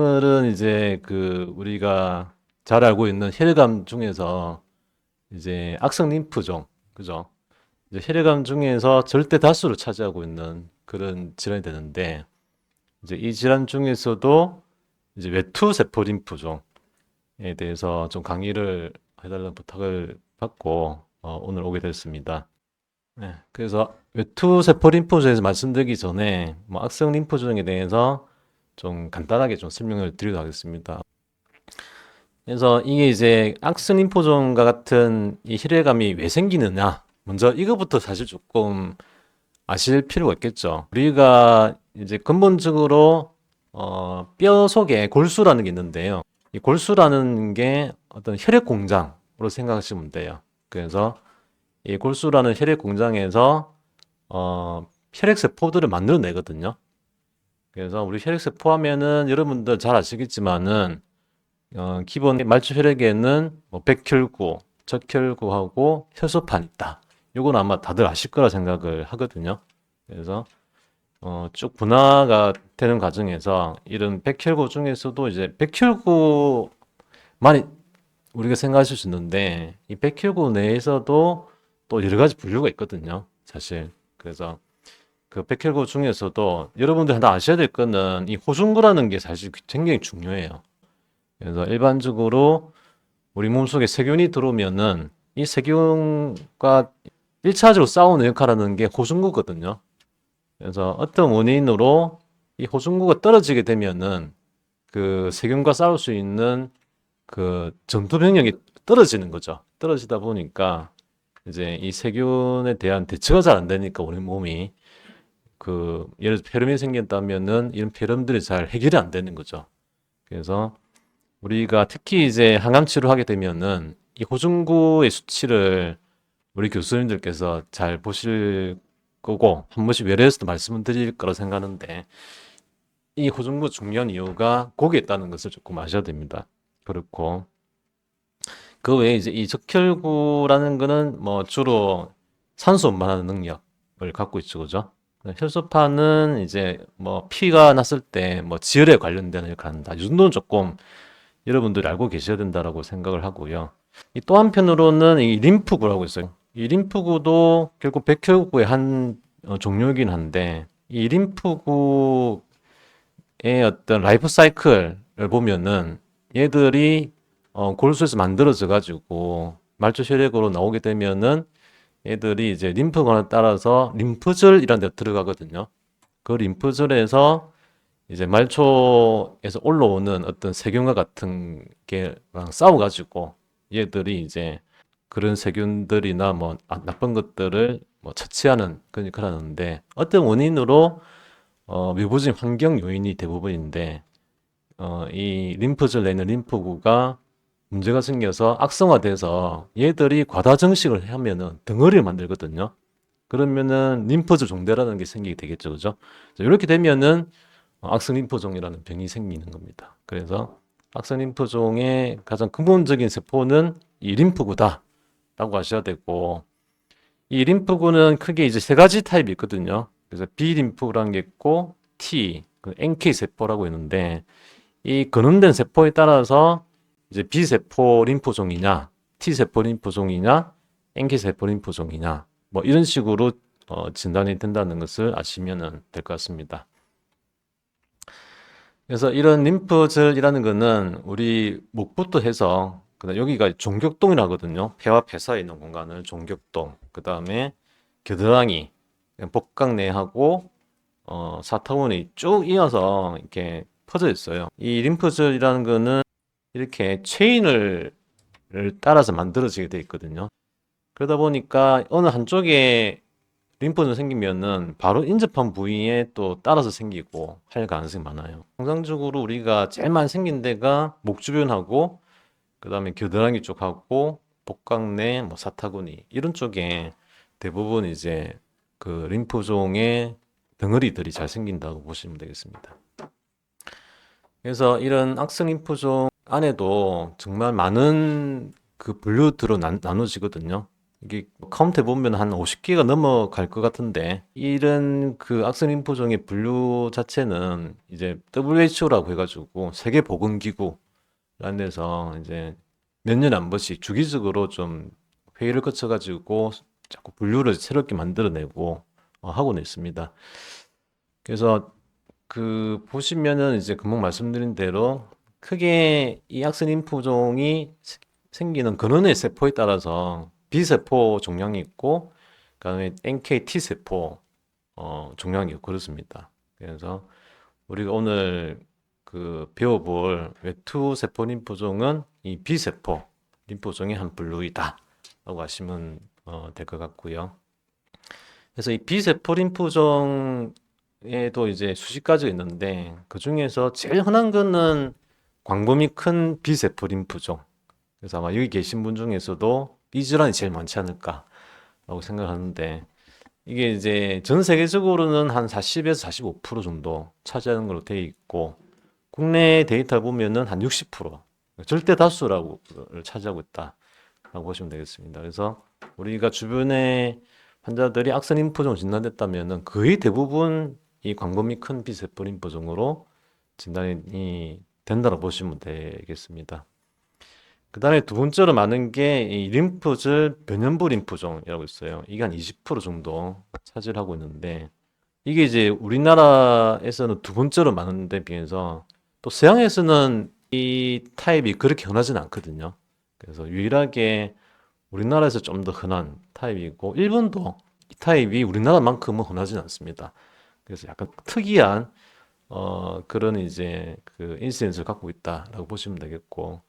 오늘은 이제 우리가 잘 알고 있는 혈관 중에서 이제 악성 림프종, 그죠? 이제 혈관 중에서 절대 다수를 차지하고 있는 그런 질환이 되는데, 이제 이 질환 중에서도 이제 외투 세포 림프종에 대해서 좀 강의를 해달라는 부탁을 받고 오늘 오게 됐습니다. 네, 그래서 외투 세포 림프종에서 말씀드리기 전에 뭐 악성 림프종에 대해서 좀 간단하게 좀 설명을 드리도록 하겠습니다. 그래서 이게 이제 악성 림포종과 같은 이 혈액암이 왜 생기느냐? 먼저 이거부터 사실 조금 아실 필요가 있겠죠. 우리가 이제 근본적으로 뼈 속에 골수라는 게 있는데요. 이 골수라는 게 어떤 혈액 공장으로 생각하시면 돼요. 그래서 이 골수라는 혈액 공장에서 혈액 세포들을 만들어내거든요. 그래서 우리 혈액 세포 하면은 여러분들 잘 아시겠지만은 기본 말초 혈액에는 뭐 백혈구, 적혈구하고 혈소판이 있다. 요건 아마 다들 아실 거라 생각을 하거든요. 그래서 쭉 분화가 되는 과정에서 이런 백혈구 중에서도 이제 백혈구만이 우리가 생각하실 수 있는데 이 백혈구 내에서도 또 여러 가지 분류가 있거든요. 사실. 그래서 그 백혈구 중에서도 여러분들 하나 아셔야 될 거는 이 호중구라는 게 사실 굉장히 중요해요. 그래서 일반적으로 우리 몸속에 세균이 들어오면은 이 세균과 1차적으로 싸우는 역할하는 게 호중구거든요. 그래서 어떤 원인으로 이 호중구가 떨어지게 되면은 그 세균과 싸울 수 있는 그 전투 병력이 떨어지는 거죠. 떨어지다 보니까 이제 이 세균에 대한 대처가 잘 안 되니까 우리 몸이 예를 들어 폐렴이 생겼다면은 이런 폐렴들이 잘 해결이 안 되는 거죠. 그래서 우리가 특히 이제 항암 치료하게 되면은 이 호중구의 수치를 우리 교수님들께서 잘 보실 거고 한 번씩 외래에서도 말씀을 드릴 거라 생각하는데 이 호중구 중요한 이유가 거기에 있다는 것을 조금 아셔야 됩니다. 그렇고 그 외에 이제 이 적혈구라는 거는 뭐 주로 산소 운반하는 능력을 갖고 있죠, 그죠? 혈소판은 이제 뭐 피가 났을 때 뭐 지혈에 관련되는 역할을 한다. 이 정도는 조금 여러분들이 알고 계셔야 된다라고 생각을 하고요. 이 또 한편으로는 이 림프구라고 있어요. 이 림프구도 결국 백혈구의 한 종류이긴 한데 이 림프구의 어떤 라이프 사이클을 보면은 얘들이 골수에서 만들어져 가지고 말초 혈액으로 나오게 되면은 얘들이 이제 림프관을 따라서 림프절이라는 데 들어가거든요. 그 림프절에서 이제 말초에서 올라오는 어떤 세균과 같은 게랑 싸워가지고 얘들이 이제 그런 세균들이나 뭐 나쁜 것들을 뭐 처치하는 그런 역할을 하는데 어떤 원인으로 외부적인 환경 요인이 대부분인데 이 림프절 내는 림프구가 문제가 생겨서 악성화돼서 얘들이 과다 증식을 하면은 덩어리를 만들거든요. 그러면은 림프절 종대라는 게 생기게 되겠죠, 그죠? 이렇게 되면은 악성 림프종이라는 병이 생기는 겁니다. 그래서 악성 림프종의 가장 근본적인 세포는 이 림프구다라고 하셔야 되고 이 림프구는 크게 이제 세 가지 타입이 있거든요. 그래서 B 림프라는 게 있고 T, NK 세포라고 있는데 이 근원된 세포에 따라서 이제 B 세포 림프종이냐, T 세포 림프종이냐, NK 세포 림프종이냐 뭐 이런 식으로 진단이 된다는 것을 아시면 될 것 같습니다. 그래서 이런 림프절이라는 거는 우리 목부터 해서 그다음 여기가 종격동이라 하거든요. 폐와 폐 사이에 있는 공간을 종격동. 그다음에 겨드랑이, 복강 내하고 사타구니 쭉 이어서 이렇게 퍼져 있어요. 이 림프절이라는 거는 이렇게 체인을 따라서 만들어지게 돼 있거든요. 그러다 보니까 어느 한쪽에 림프는 생기면은 바로 인접한 부위에 또 따라서 생기고 할 가능성이 많아요. 통상적으로 우리가 제일 많이 생긴 데가 목 주변하고 그다음에 겨드랑이 쪽하고 복강내, 뭐 사타구니 이런 쪽에 대부분 이제 그 림프종의 덩어리들이 잘 생긴다고 보시면 되겠습니다. 그래서 이런 악성 림프종 안에도 정말 많은 그 분류들로 나눠지거든요. 이게 카운트해 보면 한 50개가 넘어갈 것 같은데, 이런 그 악성림프종의 분류 자체는 이제 WHO라고 해가지고 세계보건기구라는 데서 이제 몇 년에 한 번씩 주기적으로 좀 회의를 거쳐가지고 자꾸 분류를 새롭게 만들어내고 하고는 있습니다. 그래서 그 보시면은 이제 금방 말씀드린 대로 크게 이 악성림프종이 생기는 근원의 세포에 따라서 B세포 종양이 있고 그다음에 NKT 세포 종양이 있고 그렇습니다. 그래서 우리가 오늘 그 배워볼 외투 세포 림프종은 이 B세포 림프종의 한 분류이다 라고 하시면 될 것 같고요. 그래서 이 B세포 림프종에도 이제 수십 가지가 있는데 그 중에서 제일 흔한 거는 광범위 큰 B세포 림프종. 그래서 아마 여기 계신 분 중에서도 이 질환이 제일 많지 않을까라고 생각하는데 이게 이제 전 세계적으로는 한 40에서 45% 정도 차지하는 걸로 되어 있고 국내 데이터 보면은 한 60% 절대 다수라고 차지하고 있다라고 보시면 되겠습니다. 그래서 우리가 주변에 환자들이 악성 림프종 진단됐다면은 거의 대부분 이 광범위 큰 B세포 림프종으로 진단이 된다고 보시면 되겠습니다. 그 다음에 두 번째로 많은 게 이 림프질 변연부 림프종이라고 있어요. 이게 한 20% 정도 차지를 하고 있는데 이게 이제 우리나라에서는 두 번째로 많은 데 비해서 또 서양에서는 이 타입이 그렇게 흔하진 않거든요. 그래서 유일하게 우리나라에서 좀 더 흔한 타입이고 일본도 이 타입이 우리나라만큼은 흔하진 않습니다. 그래서 약간 특이한 그런 이제 그 인시den스를 갖고 있다라고 보시면 되겠고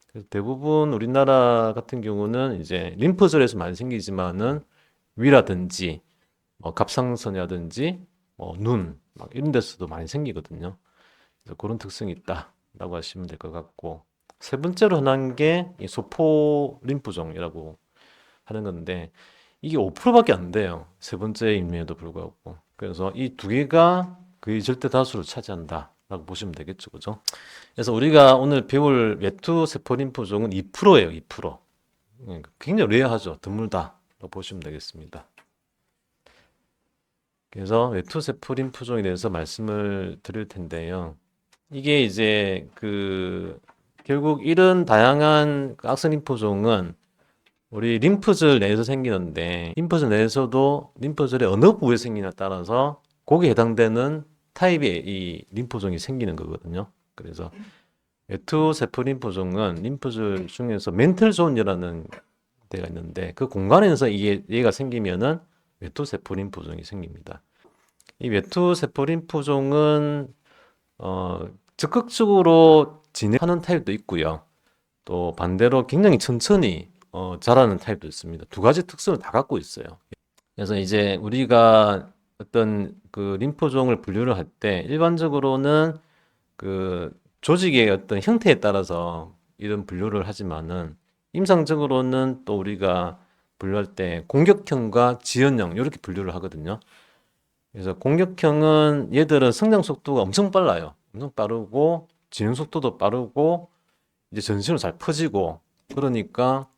그래서 대부분 우리나라 같은 경우는 이제 림프절에서 많이 생기지만은 위라든지 갑상선이라든지 눈 막 이런 데서도 많이 생기거든요. 그래서 그런 특성이 있다라고 하시면 될 것 같고 세 번째로 흔한 게 이 소포 림프종이라고 하는 건데 이게 5%밖에 안 돼요. 세 번째임에도 불구하고. 그래서 이 두 개가 거의 절대 다수를 차지한다라고 보시면 되겠죠. 그죠? 그래서 우리가 오늘 배울 외투 세포 림프종은 2%예요. 2%. 굉장히 레어하죠. 드물다라고 보시면 되겠습니다. 그래서 외투 세포 림프종에 대해서 말씀을 드릴 텐데요. 이게 이제 그 결국 이런 다양한 그 악성 림프종은 우리 림프절 내에서 생기는데 림프절 내에서도 림프절의 어느 부위에 생기냐에 따라서 거기에 해당되는 타입의 이 림프종이 생기는 거거든요. 그래서 외투 세포 림프종은 림프절 중에서 멘틀 존이라는 데가 있는데 그 공간에서 얘가 생기면은 외투 세포 림프종이 생깁니다. 이 외투 세포 림프종은 적극적으로 진행하는 타입도 있고요. 또 반대로 굉장히 천천히 자라는 타입도 있습니다. 두 가지 특성을 다 갖고 있어요. 그래서 이제 우리가 어떤 그 림프종을 분류를 할 때 일반적으로는 그 조직의 어떤 형태에 따라서 이런 분류를 하지만은 임상적으로는 또 우리가 분류할 때 공격형과 지연형 이렇게 분류를 하거든요. 그래서 공격형은 얘들은 성장 속도가 엄청 빨라요. 엄청 빠르고 진행 속도도 빠르고 이제 전신으로 잘 퍼지고 그러니까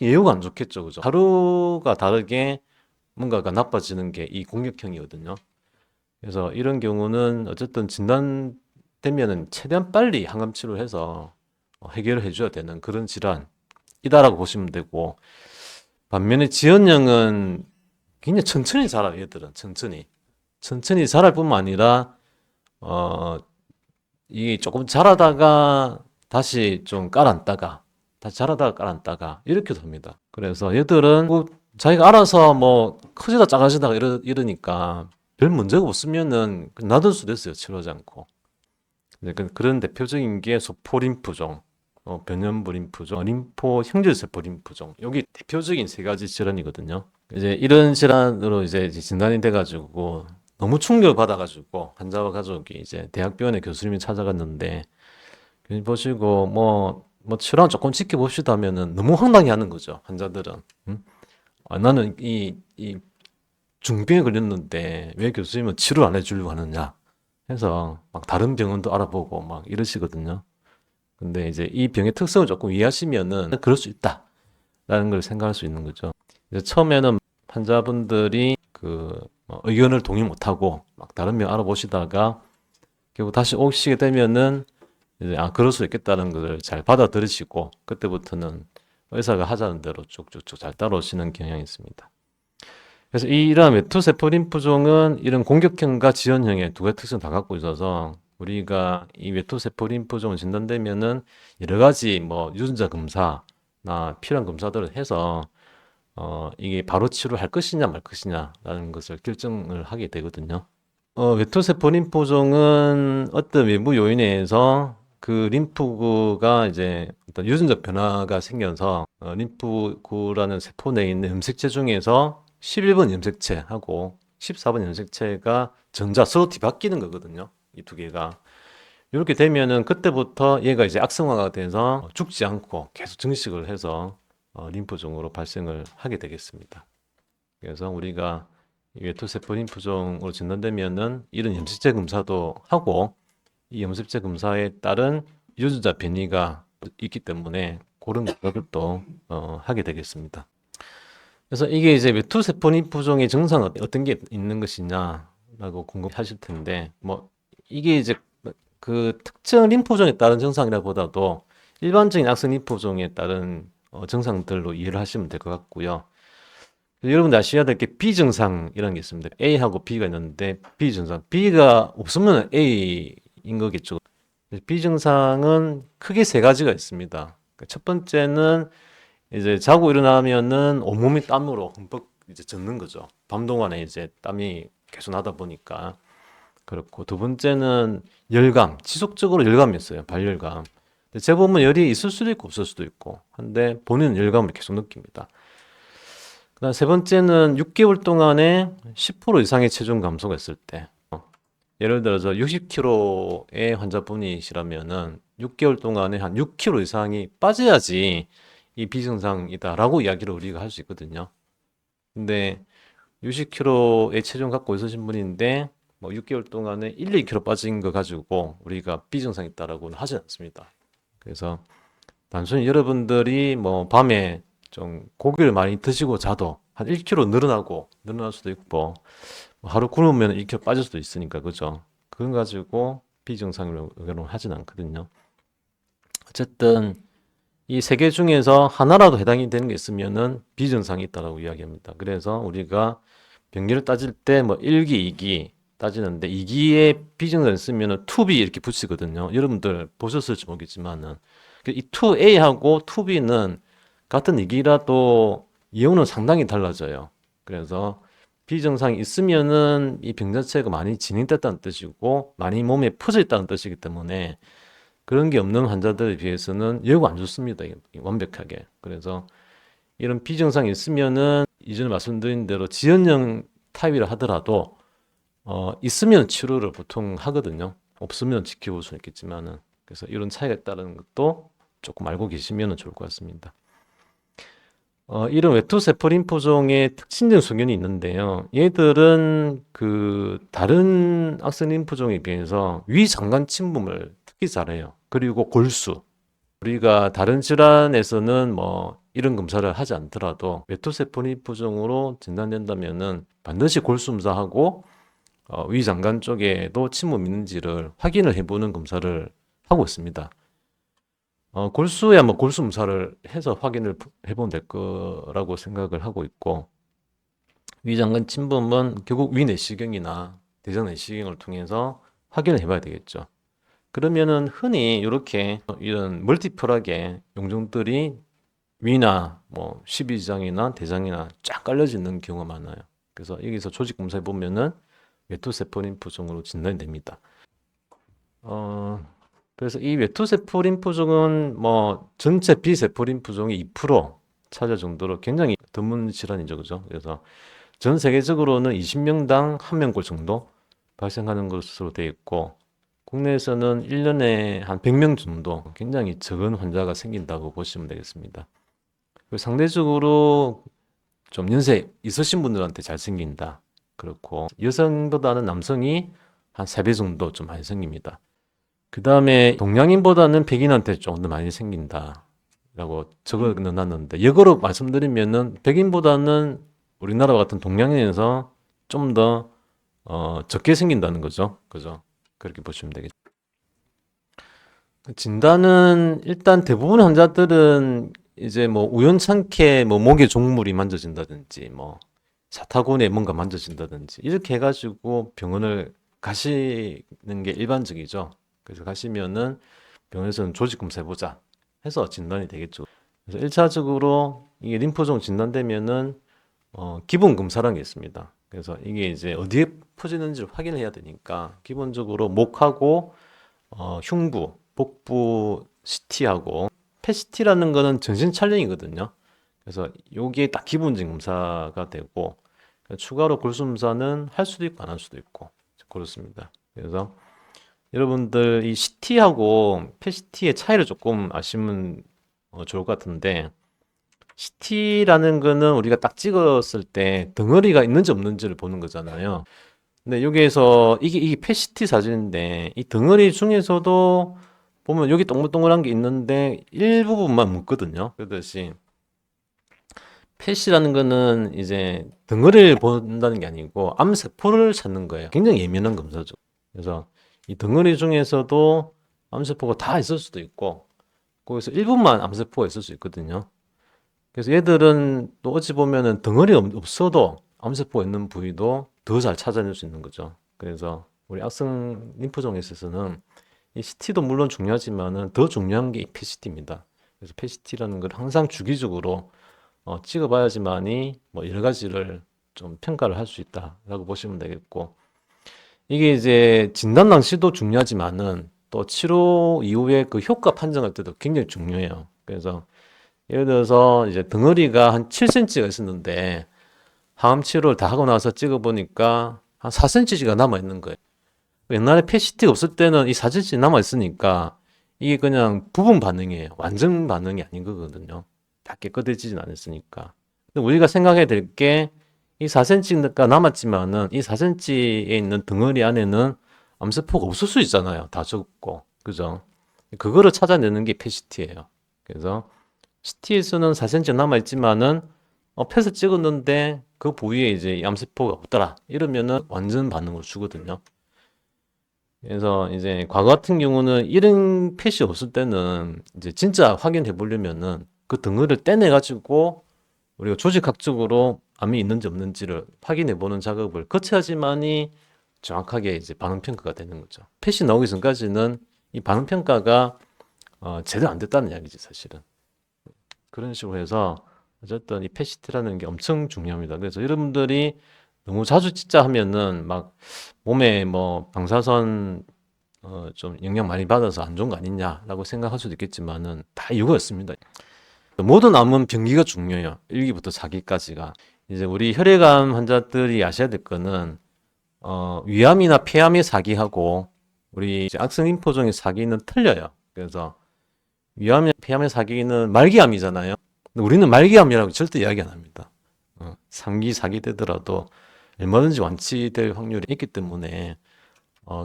예후가 안 좋겠죠, 그죠? 하루가 다르게 뭔가가 나빠지는 게 이 공격형이거든요. 그래서 이런 경우는 어쨌든 진단되면은 최대한 빨리 항암 치료를 해서 해결을 해줘야 되는 그런 질환이다라고 보시면 되고 반면에 지연형은 굉장히 천천히 자라요, 얘들은 천천히 자랄 뿐만 아니라 이게 조금 자라다가 다시 좀 깔았다가 다시 자라다가 깔았다가 이렇게 됩니다. 그래서 얘들은 뭐 자기가 알아서 뭐 커지다 작아지다가 이러니까 별 문제가 없으면은 놔둘 수도 있어요. 치료하지 않고. 그런 대표적인 게 소포림프종, 변연부 림프종, 림포 형질세포 림프종. 여기 대표적인 세 가지 질환이거든요. 이제 이런 질환으로 이제 진단이 돼가지고 너무 충격을 받아가지고 환자와 가족이 이제 대학병원의 교수님이 찾아갔는데 교수님 보시고 뭐 치료만 조금 지켜봅시다 하면은 너무 황당해하는 거죠 환자들은. 응? 나는 이 중병에 걸렸는데 왜 교수님은 치료를 안 해주려고 하느냐 해서 막 다른 병원도 알아보고 막 이러시거든요. 근데 이제 이 병의 특성을 조금 이해하시면은 그럴 수 있다라는 걸 생각할 수 있는 거죠. 이제 처음에는 환자분들이 의견을 동의 못하고 막 다른 병 알아보시다가 결국 다시 오시게 되면은 이제 그럴 수 있겠다는 것을 잘 받아들이시고 그때부터는 의사가 하자는 대로 쭉쭉쭉 잘 따라오시는 경향이 있습니다. 그래서 이러한 외투세포 림프종은 이런 공격형과 지연형의 두 가지 특성을 다 갖고 있어서 우리가 이 외투세포 림프종을 진단되면은 여러 가지 뭐 유전자 검사나 필요한 검사들을 해서 이게 바로 치료할 것이냐 말 것이냐라는 것을 결정을 하게 되거든요. 외투세포 림프종은 어떤 외부 요인에 의해서 그 림프구가 이제 어떤 유전적 변화가 생겨서 림프구라는 세포 내에 있는 염색체 중에서 11번 염색체하고 14번 염색체가 전자 서로 뒤바뀌는 거거든요. 이 두 개가. 이렇게 되면은 그때부터 얘가 이제 악성화가 돼서 죽지 않고 계속 증식을 해서 림프종으로 발생을 하게 되겠습니다. 그래서 우리가 외투세포 림프종으로 진단되면은 이런 염색체 검사도 하고 이 염색체 검사에 따른 유전자 변이가 있기 때문에 그런 것들도 하게 되겠습니다. 그래서 이게 이제 외투세포 림프종의 증상은 어떤 게 있는 것이냐라고 궁금하실 텐데 뭐 이게 이제 그 특정 림프종에 따른 증상이라보다도 일반적인 악성 림프종에 따른 증상들로 이해를 하시면 될 것 같고요. 여러분들 아셔야 될 게 B증상이라는 게 있습니다. A하고 B가 있는데 B증상. B가 없으면 A인 거겠죠. B증상은 크게 세 가지가 있습니다. 첫 번째는 이제 자고 일어나면은 온몸이 땀으로 흠뻑 이제 젖는 거죠. 밤 동안에 이제 땀이 계속 나다 보니까 그렇고 두 번째는 열감, 지속적으로 열감이 있어요. 발열감. 근데 재보면 열이 있을 수도 있고 없을 수도 있고 한데 본인은 열감을 계속 느낍니다. 그다음 세 번째는 6개월 동안에 10% 이상의 체중 감소가 있을 때 예를 들어서 60kg의 환자분이시라면은 6개월 동안에 한 6kg 이상이 빠져야지 이 비증상이다라고 이야기를 우리가 할 수 있거든요. 근데 60kg의 체중 갖고 있으신 분인데 뭐 6개월 동안에 1, 2kg 빠진 거 가지고 우리가 비증상 있다라고는 하지 않습니다. 그래서 단순히 여러분들이 뭐 밤에 좀 고기를 많이 드시고 자도 한 1kg 늘어날 수도 있고 뭐 하루 굶으면 1kg 빠질 수도 있으니까 그죠? 그건 가지고 비정상으로 하진 않거든요. 어쨌든 이 세 개 중에서 하나라도 해당이 되는 게 있으면은 비정상이 있다라고 이야기합니다. 그래서 우리가 병리를 따질 때 뭐 1기, 2기 따지는데 2기에 비정상 있으면은 2B 이렇게 붙이거든요. 여러분들 보셨을지 모르겠지만은 이 2A하고 2B는 같은 2기라도 이유는 상당히 달라져요. 그래서 비정상이 있으면은 이 병 자체가 많이 진행됐다는 뜻이고 많이 몸에 퍼져 있다는 뜻이기 때문에 그런 게 없는 환자들에 비해서는 여고 안 좋습니다. 완벽하게. 그래서 이런 비정상이 있으면은 이전에 말씀드린 대로 지연형 타입이라 하더라도 있으면 치료를 보통 하거든요. 없으면 지켜볼 수는 있겠지만은 그래서 이런 차이가 있다는 것도 조금 알고 계시면 좋을 것 같습니다. 이런 외투세포 림프종의 특징적 소견이 있는데요. 얘들은 그 다른 악성 림프종에 비해서 위장관 침범을 특히 잘해요. 그리고 골수. 우리가 다른 질환에서는 뭐 이런 검사를 하지 않더라도 외투세포 림프종으로 진단된다면은 반드시 골수검사하고 위장관 쪽에도 침범이 있는지를 확인을 해보는 검사를 하고 있습니다. 골수야 뭐 골수 검사를 해서 확인을 해보면 될 거라고 생각을 하고 있고 위장관 침범은 결국 위내시경이나 대장 내시경을 통해서 확인을 해봐야 되겠죠. 그러면은 흔히 이렇게 이런 멀티플하게 용종들이 위나 뭐 십이지장이나 대장이나 쫙 깔려져 있는 경우가 많아요. 그래서 여기서 조직 검사해 보면은 외투세포 림프종으로 진단이 됩니다. 그래서 이 외투세포 림프종은 뭐 전체 비세포 림프종의 2% 차지할 정도로 굉장히 드문 질환이죠, 그죠? 그래서 전 세계적으로는 20명당 1명꼴 정도 발생하는 것으로 되어 있고 국내에서는 1년에 한 100명 정도 굉장히 적은 환자가 생긴다고 보시면 되겠습니다. 상대적으로 좀 연세 있으신 분들한테 잘 생긴다. 그렇고 여성보다는 남성이 한 3배 정도 좀 많이 생깁니다. 그 다음에 동양인보다는 백인한테 좀 더 많이 생긴다. 적어 넣어놨는데 역으로 말씀드리면은 백인보다는 우리나라 같은 동양인에서 좀 더 적게 생긴다는 거죠. 그죠? 그렇게 보시면 되겠죠. 진단은 일단 대부분 환자들은 이제 뭐 우연찮게 뭐 목에 종물이 만져진다든지 뭐 사타구니에 뭔가 만져진다든지 이렇게 해가지고 병원을 가시는 게 일반적이죠. 그래서 가시면은 병원에서는 조직 검사해보자 해서 진단이 되겠죠. 그래서 1차적으로 이게 림프종 진단되면은 기본 검사라는 게 있습니다. 그래서 이게 이제 어디에 퍼지는지를 확인을 해야 되니까 기본적으로 목하고 흉부, 복부 CT하고 PET-CT라는 거는 전신 촬영이거든요. 그래서 요게 딱 기본적인 검사가 되고 추가로 골수검사는 할 수도 있고 안 할 수도 있고 그렇습니다. 그래서 여러분들 이 CT하고 PET-CT의 차이를 조금 아시면 좋을 것 같은데 CT라는 거는 우리가 딱 찍었을 때 덩어리가 있는지 없는지를 보는 거잖아요. 근데 여기에서 이게 PET-CT 사진인데 이 덩어리 중에서도 보면 여기 동글동글한 게 있는데 일부분만 묻거든요. 그렇듯이 PET이라는 거는 이제 덩어리를 본다는 게 아니고 암세포를 찾는 거예요. 굉장히 예민한 검사죠. 그래서 이 덩어리 중에서도 암세포가 다 있을 수도 있고 거기서 일부만 암세포가 있을 수 있거든요. 그래서 얘들은 또 어찌 보면은 덩어리 없어도 암세포가 있는 부위도 더 잘 찾아낼 수 있는 거죠. 그래서 우리 악성 림프종에 있어서는 이 CT도 물론 중요하지만은 더 중요한 게 이 PET-CT입니다. 그래서 PET-CT라는 걸 항상 주기적으로 찍어봐야지만이 뭐 여러 가지를 좀 평가를 할 수 있다라고 보시면 되겠고 이게 이제 진단 당시도 중요하지만은 또 치료 이후에 그 효과 판정할 때도 굉장히 중요해요. 그래서 예를 들어서 이제 덩어리가 한 7cm가 있었는데 항암 치료를 다 하고 나서 찍어보니까 한 4cm가 남아있는 거예요. 옛날에 PET-CT가 없을 때는 이 4cm 남아있으니까 이게 그냥 부분 반응이에요. 완전 반응이 아닌 거거든요. 다 깨끗해지진 않았으니까. 근데 우리가 생각해야 될 게 이 4cm가 남았지만은 이 4cm에 있는 덩어리 안에는 암세포가 없을 수 있잖아요. 다 적고. 그죠? 그거를 찾아내는 게 PET-CT예요. 그래서 CT에서는 4cm 남아있지만은 펫을 찍었는데 그 부위에 이제 암세포가 없더라. 이러면은 완전 반응을 주거든요. 그래서 이제 과거 같은 경우는 이런 펫이 없을 때는 이제 진짜 확인해 보려면은 그 덩어리를 떼내 가지고 우리가 조직학적으로 암이 있는지 없는지를 확인해 보는 작업을 거쳐야지만이 정확하게 이제 반응 평가가 되는 거죠. 펫이 나오기 전까지는 이 반응 평가가 제대로 안 됐다는 이야기지 사실은. 그런 식으로 해서 어쨌든 이 PET-CT라는 게 엄청 중요합니다. 그래서 여러분들이 너무 자주 찍자 하면은 막 몸에 뭐 방사선 좀 영향 많이 받아서 안 좋은 거 아니냐라고 생각할 수도 있겠지만은 다 이유가 있습니다. 모든 암은 병기가 중요해요. 1기부터 4기까지가. 이제 우리 혈액암 환자들이 아셔야 될 거는 위암이나 폐암의 사기하고 우리 이제 악성 림프종의 사기는 틀려요. 그래서 위암이나 폐암의 사기는 말기암이잖아요. 근데 우리는 말기암이라고 절대 이야기 안 합니다. 3기, 4기 되더라도 얼마든지 완치될 확률이 있기 때문에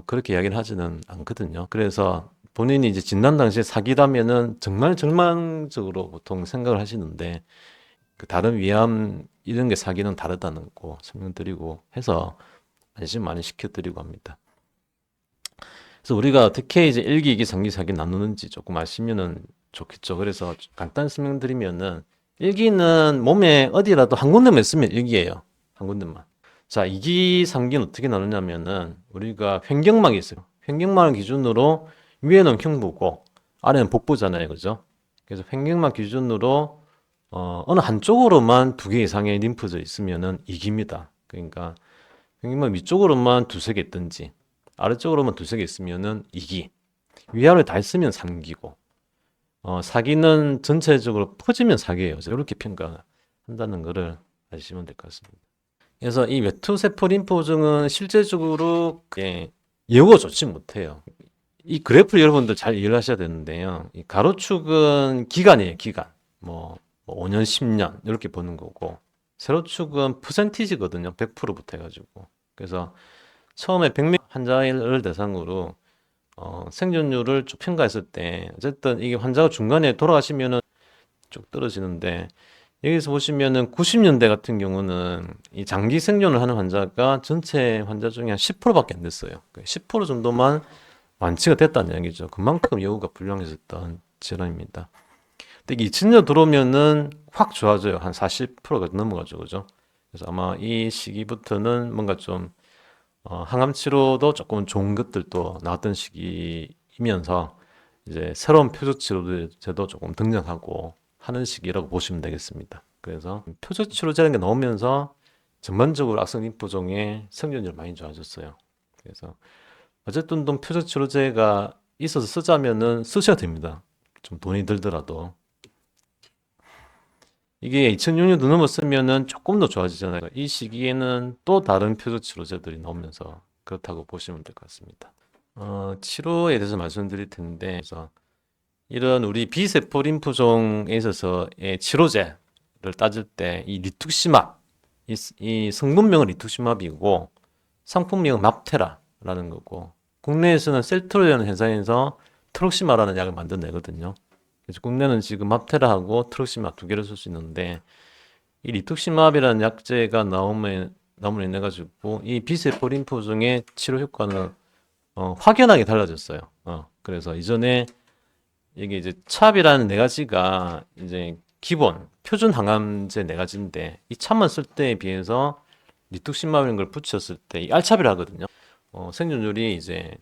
그렇게 이야기를 하지는 않거든요. 그래서 본인이 이제 진단 당시에 사기라면은 정말 절망적으로 보통 생각을 하시는데 그 다른 위암 이런 게 사기는 다르다는 거 설명드리고 해서 안심 많이 시켜드리고 합니다. 그래서 우리가 어떻게 이제 1기, 2기, 3기, 4기 나누는지 조금 아시면은 좋겠죠. 그래서 간단히 설명드리면은 1기는 몸에 어디라도 한 군데만 있으면 1기예요. 한 군데만. 자, 2기, 3기는 어떻게 나누냐면은 우리가 횡격막이 있어요. 횡격막을 기준으로 위에는 흉부고 아래는 복부잖아요. 그죠? 그래서 횡격막 기준으로 어느 한쪽으로만 2개 이상의 림프절 있으면은 2기입니다. 그러니까 횡격막 위쪽으로만 두세 개 있든지 아래쪽으로만 두세 개 있으면은 2기. 위아래 다 있으면 3기고 4기는 전체적으로 퍼지면 4기예요. 이렇게 평가한다는 거를 아시면 될 것 같습니다. 그래서 이 외투세포 림프종은 실제적으로 예후가 좋지 못해요. 이 그래프 여러분들 잘 이해를 하셔야 되는데요. 이 가로축은 기간이에요, 기간. 뭐 5년, 10년 이렇게 보는 거고 세로축은 퍼센티지거든요. 100%부터 해가지고. 그래서 처음에 100명 환자를 대상으로 생존율을 쭉 평가했을 때 어쨌든 이게 환자가 중간에 돌아가시면은 쭉 떨어지는데 여기서 보시면은 90년대 같은 경우는 이 장기 생존을 하는 환자가 전체 환자 중에 한 10%밖에 안 됐어요. 10% 정도만 완치가 됐다는 얘기죠. 그만큼 여우가 불량해졌던 질환입니다. 근데 2000년 들어오면은 확 좋아져요. 한 40%가 넘어가죠. 그죠? 그래서 아마 이 시기부터는 뭔가 좀 항암 치료도 조금 좋은 것들도 나왔던 시기이면서 이제 새로운 표적 치료제도 조금 등장하고 하는 시기라고 보시면 되겠습니다. 그래서 표적 치료제라는 게 나오면서 전반적으로 악성 림프종의 생존율이 많이 좋아졌어요. 그래서 어쨌든 좀 표적 치료제가 있어서 쓰자면은 쓰셔야 됩니다. 좀 돈이 들더라도. 이게 2006년도 넘었으면은 조금 더 좋아지잖아요. 이 시기에는 또 다른 표적 치료제들이 나오면서 그렇다고 보시면 될 것 같습니다. 치료에 대해서 말씀드릴 텐데, 그래서 이런 우리 비세포 림프종에 있어서의 치료제를 따질 때 이 리투시맙, 이 성분명은 리투시맙이고 상품명은 맙테라라는 거고 국내에서는 셀트로라는 회사에서 트록시마라는 약을 만들어내거든요. 그래서 국내는 지금 맙테라하고 트록시마 두 개를 쓸 수 있는데 이 리투시맙이라는 약제가 나옴으로 인해 가지고 이 비세포 림프종의 치료 효과는 확연하게 달라졌어요. 그래서 이전에 이게 이제 찹이라는 네 가지가 이제 기본 표준 항암제 네 가지인데 이 찹만 쓸 때에 비해서 리투시마블인 걸 붙였을 때 이 알찹이라 하거든요. 생존율이 이제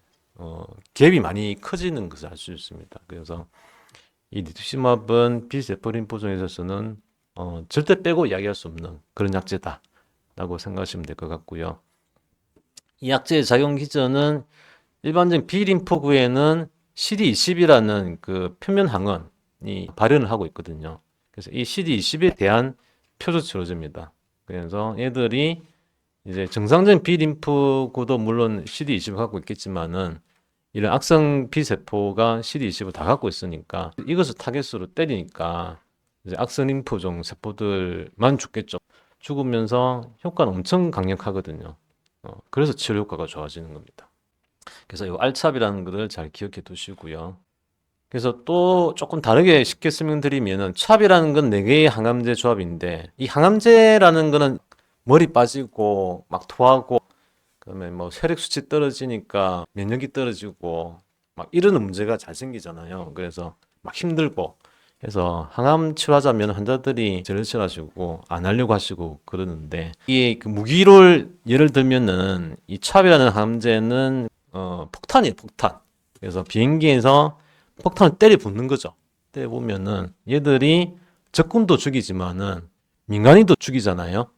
갭이 많이 커지는 것을 알 수 있습니다. 그래서 이 리투시마블은 비세포 림프종에 있어서는 절대 빼고 이야기할 수 없는 그런 약제다라고 생각하시면 될 것 같고요. 이 약제의 작용 기전은 일반적인 비림포구에는 CD20이라는 그 표면 항원이 발현을 하고 있거든요. 그래서 이 CD20에 대한 표적 치료제입니다. 그래서 얘들이 이제 정상적인 비림프구도 물론 CD20을 갖고 있겠지만은 이런 악성 B세포가 CD20을 다 갖고 있으니까 이것을 타겟으로 때리니까 이제 악성 림프종 세포들만 죽겠죠. 죽으면서 효과는 엄청 강력하거든요. 그래서 치료 효과가 좋아지는 겁니다. 그래서 이 알찹이라는 것을 잘 기억해 두시고요. 그래서 또 조금 다르게 쉽게 설명드리면은 찹이라는 건 네 개의 항암제 조합인데 이 항암제라는 거는 머리 빠지고 막 토하고 그다음에 뭐 혈액 수치 떨어지니까 면역이 떨어지고 막 이런 문제가 잘 생기잖아요. 그래서 막 힘들고 해서 항암 치료하자면 환자들이 제일 싫어하시고 안 하려고 하시고 그러는데 이게 그 무기를 예를 들면은 이 찹이라는 항암제는 폭탄이에요, 폭탄. 그래서 비행기에서 폭탄을 때려 붓는 거죠. 때려 보면은 얘들이 적군도 죽이지만은 민간인도 죽이잖아요.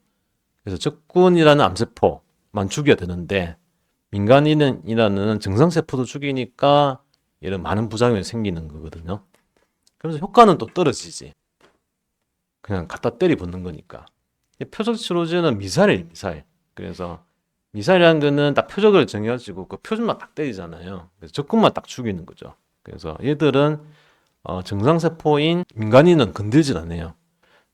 그래서 적군이라는 암세포만 죽여야 되는데 민간인이라는 정상세포도 죽이니까 이런 많은 부작용이 생기는 거거든요. 그래서 효과는 또 떨어지지. 그냥 갖다 때려 붓는 거니까. 표적 치료제는 미사일이에요, 미사일. 그래서 미사일이라는 거는 딱 표적을 정해가지고 그 표준만 딱 때리잖아요. 그래서 적군만 딱 죽이는 거죠. 그래서 얘들은 정상세포인 민간인은 건들질 않아요.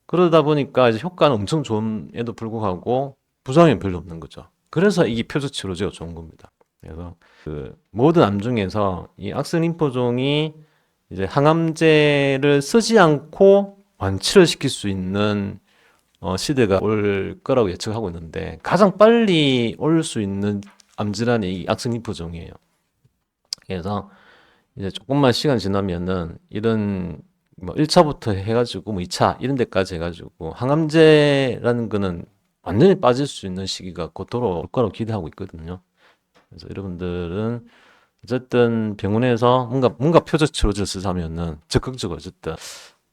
그러다 보니까 이제 효과는 엄청 좋음에도 불구하고 부작용이 별로 없는 거죠. 그래서 이게 표적 치료제가 좋은 겁니다. 그래서 그 모든 암 중에서 이 악성 림프종이 이제 항암제를 쓰지 않고 완치를 시킬 수 있는 시대가 올 거라고 예측하고 있는데 가장 빨리 올 수 있는 암질환이 이 악성 림프종이에요. 그래서 이제 조금만 시간 지나면은 이런 뭐 1차부터 해가지고 뭐 2차 이런 데까지 해가지고 항암제라는 거는 완전히 빠질 수 있는 시기가 곧 돌아올 거라고 기대하고 있거든요. 그래서 여러분들은 어쨌든 병원에서 뭔가 표적 치료제를 쓰자면은 적극적으로 어쨌든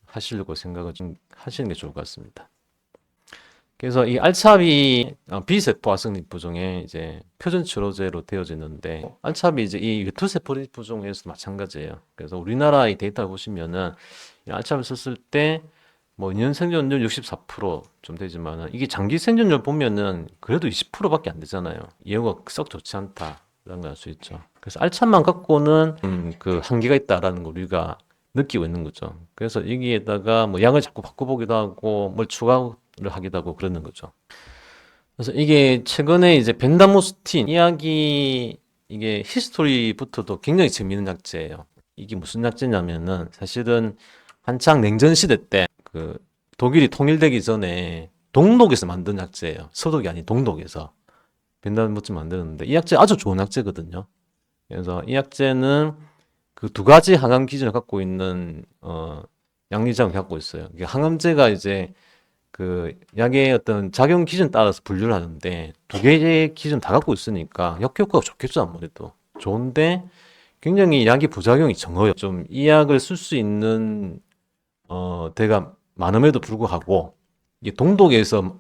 하시려고 생각을 좀 하시는 게 좋을 것 같습니다. 그래서 이 알차비 비세포 악성 림프종의 이제 표준 치료제로 되어지는데 알차비 이제 이 외투세포 림프종에서도 마찬가지예요. 그래서 우리나라 이 데이터를 보시면은 이 알차비 썼을 때 뭐 년 생존율 64%좀 되지만은 이게 장기 생존율 보면은 그래도 20%밖에 안 되잖아요. 예후가 썩 좋지 않다라는 걸 알 수 있죠. 그래서 알참만 갖고는 그 한계가 있다라는 걸 우리가 느끼고 있는 거죠. 그래서 여기에다가 뭐 약을 자꾸 바꿔보기도 하고 뭘 추가를 하기도 하고 그러는 거죠. 그래서 이게 최근에 이제 벤다모스틴 이야기 이게 히스토리부터도 굉장히 재미있는 약제예요. 이게 무슨 약제냐면은 사실은 한창 냉전 시대 때 그 독일이 통일되기 전에 동독에서 만든 약재예요. 서독이 아닌 동독에서 벤다무침 만드는데 이 약재 아주 좋은 약재거든요. 그래서 이 약재는 그 두 가지 항암 기준을 갖고 있는 양리장을 갖고 있어요. 이게 항암제가 이제 그 약의 어떤 작용 기준 따라서 분류를 하는데 두 개의 기준 다 갖고 있으니까 역효과가 좋겠죠. 아무래도 좋은데 굉장히 약의 부작용이 적어요. 좀 이 약을 쓸 수 있는 데가 많음에도 불구하고 이게 동독에서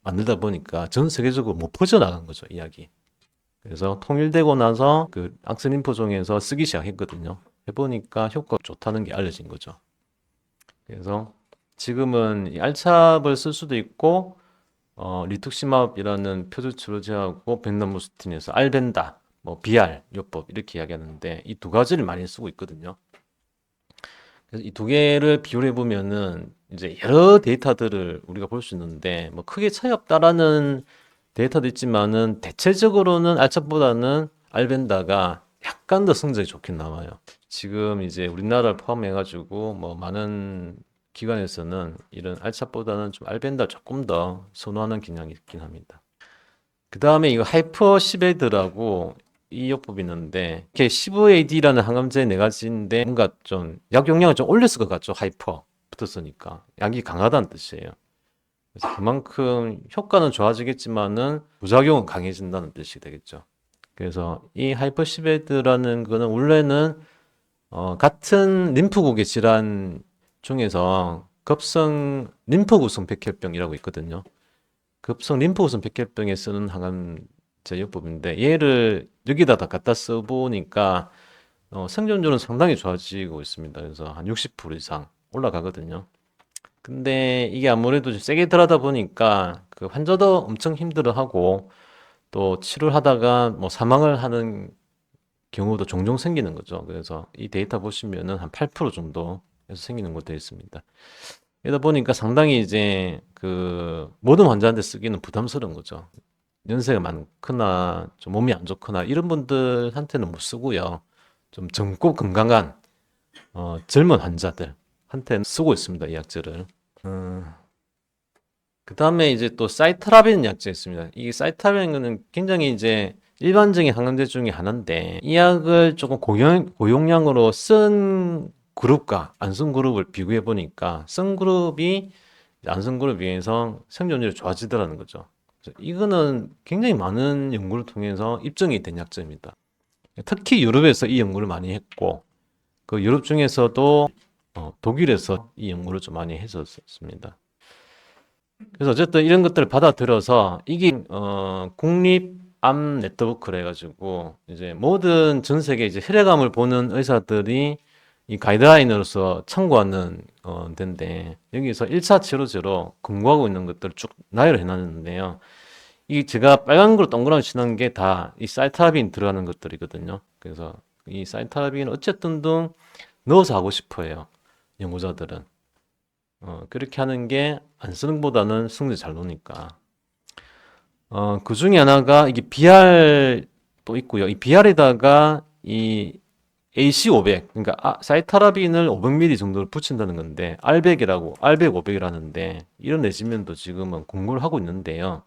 만들다 보니까 전 세계적으로 못 퍼져나간 거죠, 이 약이. 그래서 통일되고 나서 그 악스림프종에서 쓰기 시작했거든요. 해보니까 효과가 좋다는 게 알려진 거죠. 그래서 지금은 이 알찹을 쓸 수도 있고 리투시맙이라는 표주치료제하고 벤다무스틴에서 알벤다, 뭐 비알 요법 이렇게 이야기하는데 이 두 가지를 많이 쓰고 있거든요. 그래서 이 두 개를 비교해 보면은 이제 여러 데이터들을 우리가 볼 수 있는데 뭐 크게 차이 없다라는 데이터도 있지만은 대체적으로는 알찹보다는 알벤다가 약간 더 성적이 좋긴 나와요. 지금 이제 우리나라를 포함해가지고 뭐 많은 기관에서는 이런 알찹보다는 좀 알벤다 조금 더 선호하는 경향이 있긴 합니다. 그 다음에 이거 하이퍼시베드라고 이 요법이 있는데 이게 15AD라는 항암제 네 가지인데 뭔가 좀 약 용량을 좀 올렸을 것 같죠. 하이퍼 붙었으니까 약이 강하다는 뜻이에요. 그래서 그만큼 효과는 좋아지겠지만은 부작용은 강해진다는 뜻이 되겠죠. 그래서 이 하이퍼시베드라는 거는 원래는 같은 림프국의 질환 중에서 급성 림프구성 백혈병이라고 있거든요. 급성 림프구성 백혈병에 쓰는 항암제 요법인데 얘를 여기다 다 갖다 써보니까 생존율은 상당히 좋아지고 있습니다. 그래서 한 60% 이상 올라가거든요. 근데 이게 아무래도 좀 세게 들어가다 보니까 그 환자도 엄청 힘들어하고 또 치료를 하다가 뭐 사망을 하는 경우도 종종 생기는 거죠. 그래서 이 데이터 보시면은 한 8% 정도에서 생기는 것도 있습니다. 이러다 보니까 상당히 이제 그 모든 환자한테 쓰기는 부담스러운 거죠. 연세가 많거나 좀 몸이 안 좋거나 이런 분들한테는 못 쓰고요. 좀 젊고 건강한 젊은 환자들한테는 쓰고 있습니다. 이 약제를. 그 다음에 이제 또 사이트라빈 약제 있습니다. 이 사이트라빈은 굉장히 이제 일반적인 항암제 중에 하나인데 이 약을 조금 고용량으로 쓴 그룹과 안 쓴 그룹을 비교해 보니까 쓴 그룹이 안 쓴 그룹에 비해서 생존율이 좋아지더라는 거죠. 그래서 이거는 굉장히 많은 연구를 통해서 입증이 된 약제입니다. 특히 유럽에서 이 연구를 많이 했고 그 유럽 중에서도 독일에서 이 연구를 좀 많이 했었습니다. 그래서 어쨌든 이런 것들을 받아들여서 이게 국립암 네트워크라 해가지고 이제 모든 전 세계 이제 혈액암을 보는 의사들이 이 가이드라인으로서 참고하는 데인데 여기서 1차 치료제로 권고하고 있는 것들을 쭉 나열을 해놨는데요. 이 제가 빨간 거로 동그라미 치는 게 다 이 사이타빈 들어가는 것들이거든요. 그래서 이 사이타빈 어쨌든 등 넣어서 하고 싶어요. 연구자들은. 그렇게 하는 게 안 쓰는 것보다는 승률이 잘 나오니까. 그 중에 하나가 이게 BR도 있고요. 이 BR에다가 이 AC500, 그러니까 사이타라빈을 500ml 정도를 붙인다는 건데, 알백이라고, 알백 500이라는데, 이런 레지면도 지금은 공부를 하고 있는데요.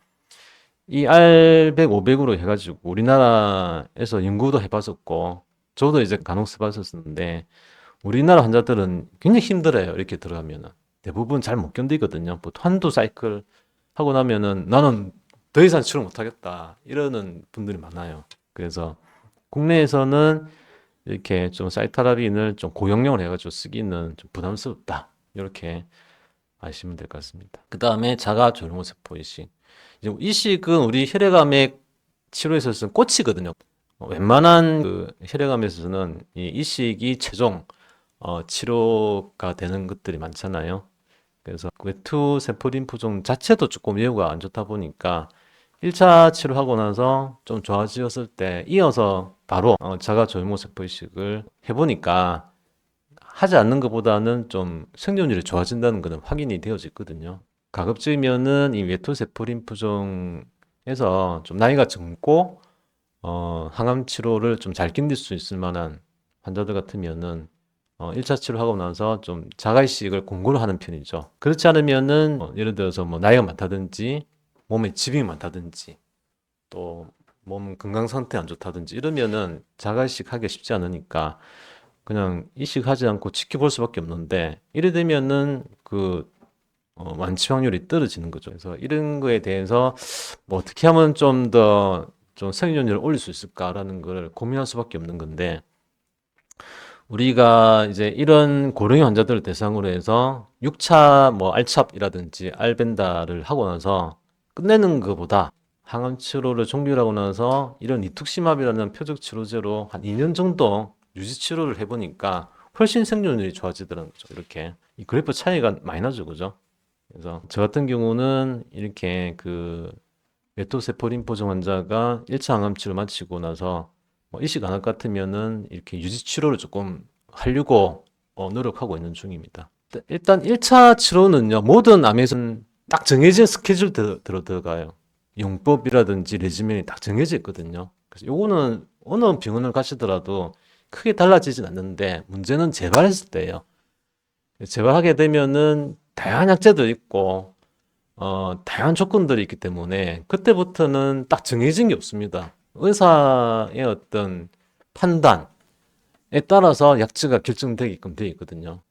이 알백 500으로 해가지고 우리나라에서 연구도 해봤었고, 저도 이제 간혹 써봤었는데, 우리나라 환자들은 굉장히 힘들어요. 이렇게 들어가면은. 대부분 잘 못 견디거든요. 보통 한두 사이클 하고 나면은 나는 더 이상 치료 못 하겠다. 이러는 분들이 많아요. 그래서 국내에서는 이렇게 좀 사이타라빈을 좀 고용량을 해가지고 쓰기는 좀 부담스럽다. 이렇게 아시면 될 것 같습니다. 그 다음에 자가 조혈모세포 이식. 이제 이식은 우리 혈액암의 치료에서 쓰는 꽃이거든요. 웬만한 그 혈액암에서는 이 이식이 최종 치료가 되는 것들이 많잖아요. 그래서 외투 세포 림프종 자체도 조금 예후가 안 좋다 보니까 1차 치료하고 나서 좀 좋아지었을 때 이어서 바로 자가 조혈모세포 이식을 해보니까 하지 않는 것보다는 좀 생존율이 좋아진다는 것은 확인이 되어졌거든요. 가급적이면은 이 외투 세포 림프종에서 좀 나이가 젊고 항암 치료를 좀 잘 견딜 수 있을 만한 환자들 같으면은 1차 치료하고 나서 좀 자가이식을 공고를 하는 편이죠. 그렇지 않으면은 예를 들어서 뭐 나이가 많다든지 몸에疾病이 많다든지 또 몸 건강 상태 안 좋다든지 이러면은 자가이식 하기 쉽지 않으니까 그냥 이식하지 않고 지켜볼 수밖에 없는데 이래 되면은 완치 확률이 떨어지는 거죠. 그래서 이런 거에 대해서 뭐 어떻게 하면 좀 더 좀 생존율을 올릴 수 있을까라는 걸 고민할 수밖에 없는 건데 우리가 이제 이런 고령의 환자들을 대상으로 해서 6차 뭐 알찹이라든지 알벤다를 하고 나서 끝내는 것보다 항암 치료를 종료하고 나서 이런 리투시맙이라는 표적 치료제로 한 2년 정도 유지 치료를 해보니까 훨씬 생존율이 좋아지더라는 거죠. 이렇게 이 그래프 차이가 많이 나죠, 그죠? 그래서 저 같은 경우는 이렇게 메토세포림포증 환자가 1차 항암 치료 마치고 나서 뭐 이식 안 할 것 같으면은 이렇게 유지 치료를 조금 하려고 노력하고 있는 중입니다. 일단 1차 치료는요, 모든 암에서는 딱 정해진 스케줄 들어가요. 용법이라든지 레지멘이 딱 정해져 있거든요. 그래서 요거는 어느 병원을 가시더라도 크게 달라지진 않는데 문제는 재발했을 때예요. 재발하게 되면은 다양한 약제도 있고 다양한 조건들이 있기 때문에 그때부터는 딱 정해진 게 없습니다. 의사의 어떤 판단에 따라서 약제가 결정되게끔 되어 있거든요.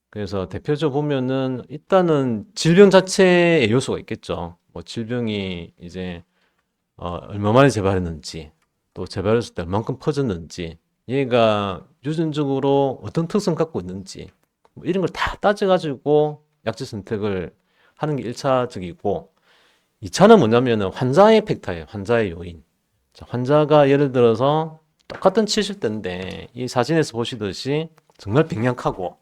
그래서 대표적으로 보면은 일단은 질병 자체의 요소가 있겠죠. 뭐 질병이 이제 얼마 만에 재발했는지 또 재발했을 때 얼만큼 퍼졌는지 얘가 유전적으로 어떤 특성 갖고 있는지 뭐 이런 걸 다 따져가지고 약제 선택을 하는 게 1차적이고 2차는 뭐냐면은 환자의 팩터예요. 환자의 요인. 자, 환자가 예를 들어서 똑같은 치실대인데 이 사진에서 보시듯이 정말 빙약하고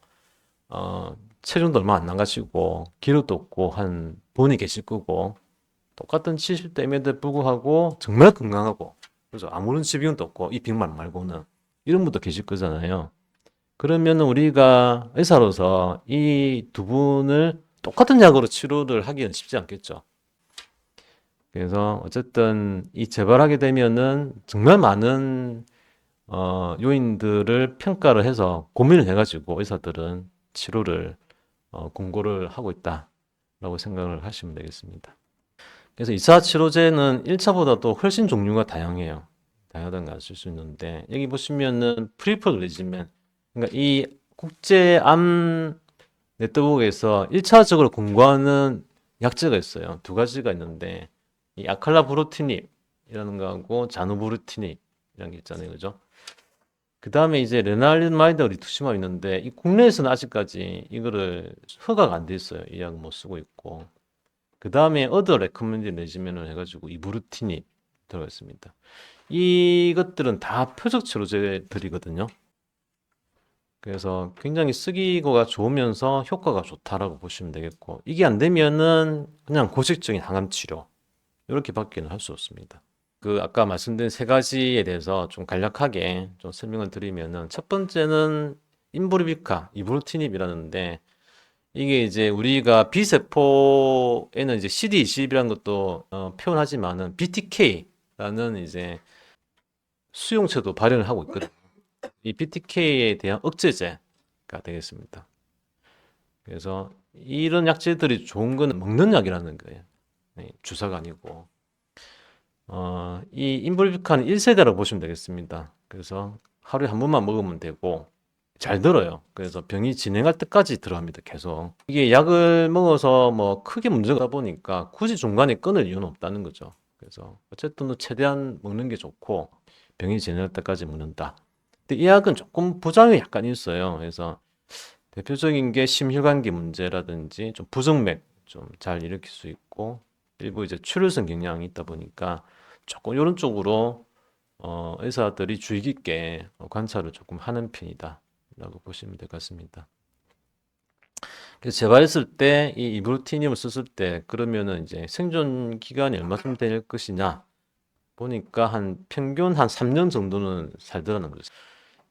체중도 얼마 안 나가시고 기력도 없고 한 분이 계실 거고 똑같은 치실대임에도 불구하고 정말 건강하고 그래서 아무런 질병도 없고 이 병만 말고는 이런 분도 계실 거잖아요. 그러면 우리가 의사로서 이 두 분을 똑같은 약으로 치료를 하기는 쉽지 않겠죠. 그래서 어쨌든 이 재발하게 되면은 정말 많은 요인들을 평가를 해서 고민을 해가지고 의사들은 치료를 권고를 하고 있다라고 생각을 하시면 되겠습니다. 그래서 2차 치료제는 1차보다도 훨씬 종류가 다양해요. 다양하다는 걸 아실 수 있는데 여기 보시면은 프리퍼 레지멘 그러니까 이 국제암 네트워크에서 1차적으로 권고하는 약제가 있어요. 두 가지가 있는데 이 아칼라브루티닙이라는 거하고 자누브루티닙이라는 게 있잖아요. 그죠? 그 다음에 이제 레날리마이드 리투시맘 있는데 이 국내에서는 아직까지 이거를 허가가 안 돼 있어요. 이 약은 못 쓰고 있고 그 다음에 어더 레커멘드 레지멘을 해가지고 이부르티닙 들어가 있습니다. 이것들은 다 표적 치료제들이거든요. 그래서 굉장히 쓰기가 좋으면서 효과가 좋다라고 보시면 되겠고 이게 안 되면은 그냥 고식적인 항암 치료 이렇게밖에는 할 수 없습니다. 아까 말씀드린 세 가지에 대해서 좀 간략하게 좀 설명을 드리면은 첫 번째는 인브리비카, 이브루티닙이라는데 이게 이제 우리가 B세포에는 이제 CD20이라는 것도 표현하지만은 BTK라는 이제 수용체도 발현을 하고 있거든요. 이 BTK에 대한 억제제가 되겠습니다. 그래서 이런 약제들이 좋은 거는 먹는 약이라는 거예요. 네, 주사가 아니고. 이 인볼비칸 1세대라고 보시면 되겠습니다. 그래서 하루에 한 번만 먹으면 되고 잘 들어요. 그래서 병이 진행할 때까지 들어갑니다. 계속. 이게 약을 먹어서 뭐 크게 문제가 보니까 굳이 중간에 끊을 이유는 없다는 거죠. 그래서 어쨌든 최대한 먹는 게 좋고 병이 진행할 때까지 먹는다. 근데 이 약은 조금 부작용이 약간 있어요. 그래서 대표적인 게 심혈관계 문제라든지 좀 부정맥 좀 잘 일으킬 수 있고 일부 이제 출혈성 경향이 있다 보니까 조금 이런 쪽으로 의사들이 주의 깊게 관찰을 조금 하는 편이다라고 보시면 될 것 같습니다. 그래서 재발했을 때 이 이브루티늄을 썼을 때 그러면은 이제 생존 기간이 얼마큼 될 것이냐 보니까 한 평균 한 3년 정도는 살더라는 거죠.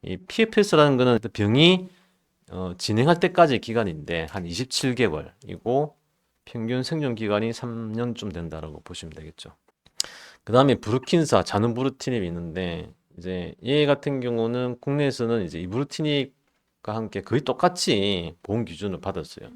이 PFS라는 거는 병이 진행할 때까지 기간인데 한 27개월이고 평균 생존 기간이 3년쯤 된다라고 보시면 되겠죠. 그 다음에 브루킨사, 자는브루티닙이 있는데 이제 얘 같은 경우는 국내에서는 이제 이브루티닙 함께 거의 똑같이 보험 기준을 받았어요.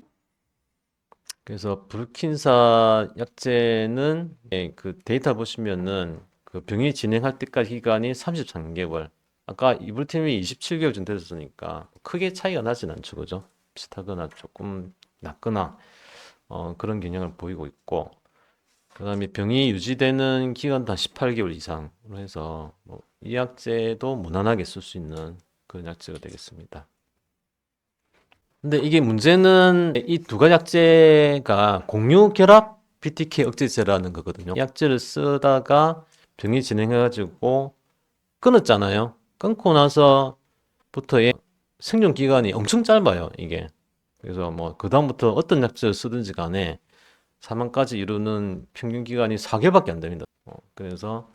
그래서 불킨사 약제는 그 데이터 보시면은 그 병이 진행할 때까지 기간이 33개월. 아까 이불팀이 27개월 정도 됐으니까 크게 차이가 나진 않죠, 그죠? 비슷하거나 조금 낫거나 그런 경향을 보이고 있고, 그다음에 병이 유지되는 기간도 한 18개월 이상으로 해서 이 약제도 무난하게 쓸 수 있는 그런 약제가 되겠습니다. 근데 이게 문제는 이 두 가지 약제가 공유 결합 BTK 억제제라는 거거든요. 이 약제를 쓰다가 병이 진행해가지고 끊었잖아요. 끊고 나서부터의 생존 기간이 엄청 짧아요, 이게. 그래서 뭐 그다음부터 어떤 약제를 쓰든지 간에 사망까지 이루는 평균 기간이 4개월밖에 안 됩니다. 그래서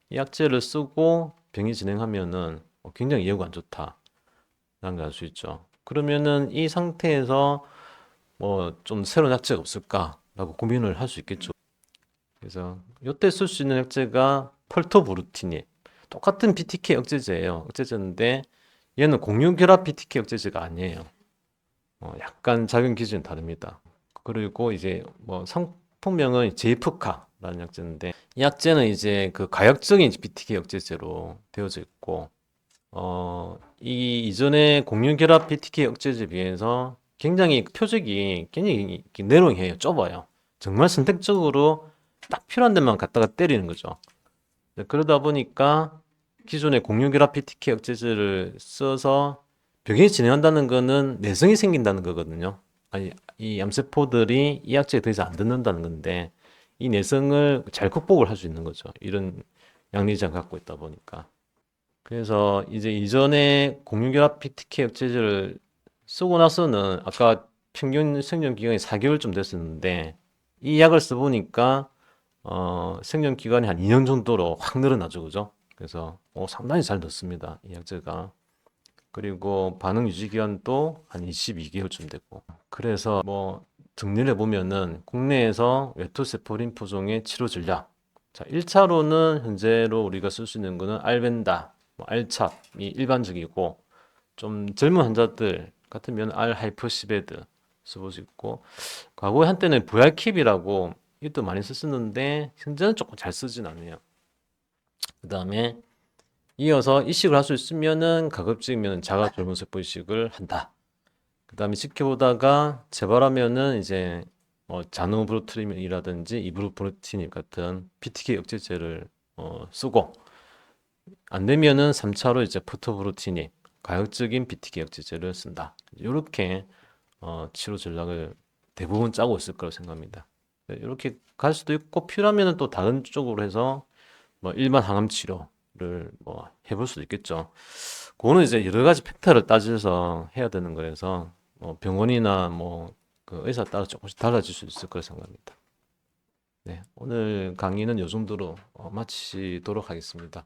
이 약제를 쓰고 병이 진행하면은 굉장히 예후가 안 좋다라는 걸 알 수 있죠. 그러면은 이 상태에서 뭐 좀 새로운 약제가 없을까라고 고민을 할 수 있겠죠. 그래서 이때 쓸 수 있는 약제가 펄토브루틴이 똑같은 BTK 억제제예요. 억제제인데 얘는 공유결합 BTK 억제제가 아니에요. 약간 작용 기준이 다릅니다. 그리고 이제 뭐 상품명은 제이프카라는 약제인데 이 약제는 이제 그 가역적인 BTK 억제제로 되어져 있고 이 이전에 공유결합 BTK 억제제에 비해서 굉장히 표적이 굉장히 내롱해요. 좁아요. 정말 선택적으로 딱 필요한 데만 갖다가 때리는 거죠. 그러다 보니까 기존의 공유결합 BTK 억제제를 써서 병이 진행한다는 거는 내성이 생긴다는 거거든요. 아니, 이 암세포들이 이 약제에 더 이상 안 듣는다는 건데 이 내성을 잘 극복을 할 수 있는 거죠. 이런 양리장을 갖고 있다 보니까. 그래서 이제 이전에 공유결합 BTK 억제제를 쓰고 나서는 아까 평균 생존 기간이 4개월쯤 됐었는데 이 약을 써보니까 생존 기간이 한 2년 정도로 확 늘어나죠, 그죠? 그래서 상당히 잘 넣습니다, 이 약제가. 그리고 반응 유지 기간도 한 22개월쯤 되고. 그래서 뭐 정리를 해보면은 국내에서 외투세포림프종의 치료 전략. 자, 1차로는 현재로 우리가 쓸 수 있는 거는 알벤다, 뭐 알찹이 일반적이고 좀 젊은 환자들 같으면 알하이퍼시베드 써볼 수 있고 과거에 한때는 VR킵이라고 이것도 많이 썼었는데 현재는 조금 잘 쓰진 않아요. 그 다음에 이어서 이식을 할 수 있으면은 가급적이면 자가 돌봄세포 이식을 한다. 그 다음에 지켜보다가 재발하면은 이제 자노브로트린이라든지 이브로브로틴 같은 BTK 억제제를 쓰고 안 되면은 3차로 이제 포토브로틴이 가역적인 BTK 억제제를 쓴다. 이렇게 치료 전략을 대부분 짜고 있을 거라고 생각합니다. 이렇게 갈 수도 있고 필요하면은 또 다른 쪽으로 해서 뭐 일반 항암 치료를 뭐 해볼 수도 있겠죠. 그거는 이제 여러 가지 팩터를 따져서 해야 되는 거라서 병원이나 뭐 그 의사 따라 조금씩 달라질 수 있을 거라 생각합니다. 네, 오늘 강의는 이 정도로 마치도록 하겠습니다.